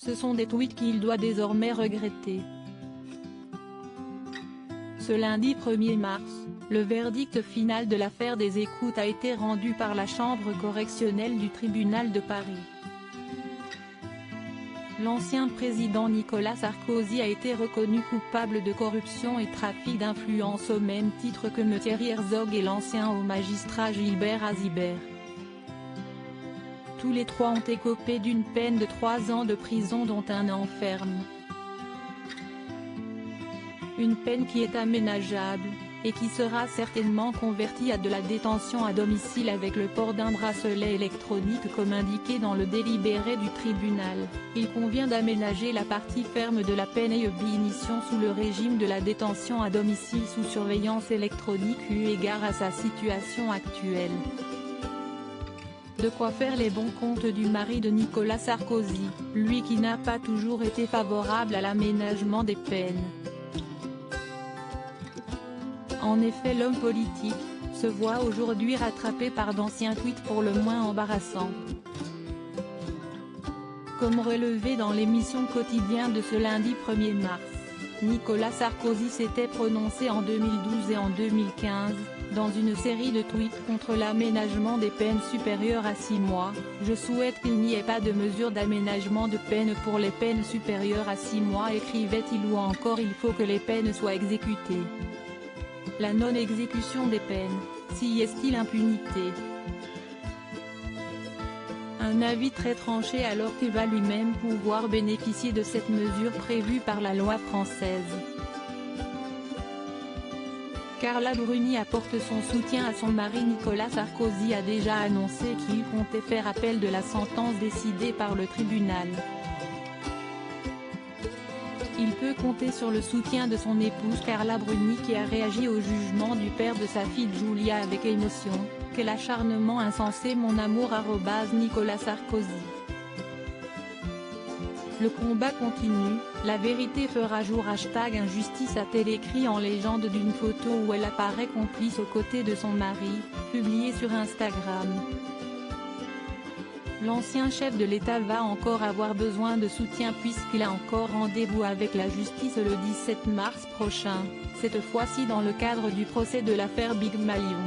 Ce sont des tweets qu'il doit désormais regretter. Ce lundi 1er mars, le verdict final de l'affaire des écoutes a été rendu par la chambre correctionnelle du tribunal de Paris. L'ancien président Nicolas Sarkozy a été reconnu coupable de corruption et trafic d'influence au même titre que M. Thierry Herzog et l'ancien haut magistrat Gilbert Azibert. Tous les trois ont écopé d'une peine de 3 ans de prison dont 1 an ferme. Une peine qui est aménageable, et qui sera certainement convertie à de la détention à domicile avec le port d'un bracelet électronique comme indiqué dans le délibéré du tribunal. Il convient d'aménager la partie ferme de la peine et bénéficier sous le régime de la détention à domicile sous surveillance électronique eu égard à sa situation actuelle. De quoi faire les bons comptes du mari de Nicolas Sarkozy, lui qui n'a pas toujours été favorable à l'aménagement des peines. En effet, l'homme politique se voit aujourd'hui rattrapé par d'anciens tweets pour le moins embarrassants. Comme relevé dans l'émission quotidienne de ce lundi 1er mars, Nicolas Sarkozy s'était prononcé en 2012 et en 2015, dans une série de tweets contre l'aménagement des peines supérieures à 6 mois, « Je souhaite qu'il n'y ait pas de mesure d'aménagement de peine pour les peines supérieures à 6 mois » écrivait-il, ou encore « Il faut que les peines soient exécutées. La non-exécution des peines, si est-il impunité ?» Un avis très tranché alors qu'il va lui-même pouvoir bénéficier de cette mesure prévue par la loi française. Carla Bruni apporte son soutien à son mari. Nicolas Sarkozy a déjà annoncé qu'il comptait faire appel de la sentence décidée par le tribunal. Il peut compter sur le soutien de son épouse Carla Bruni qui a réagi au jugement du père de sa fille Giulia avec émotion. « Quel acharnement insensé mon amour » Nicolas Sarkozy. Le combat continue, la vérité fera jour. #injustice a-t-elle écrit en légende d'une photo où elle apparaît complice aux côtés de son mari, publiée sur Instagram. L'ancien chef de l'État va encore avoir besoin de soutien puisqu'il a encore rendez-vous avec la justice le 17 mars prochain, cette fois-ci dans le cadre du procès de l'affaire Big Malion.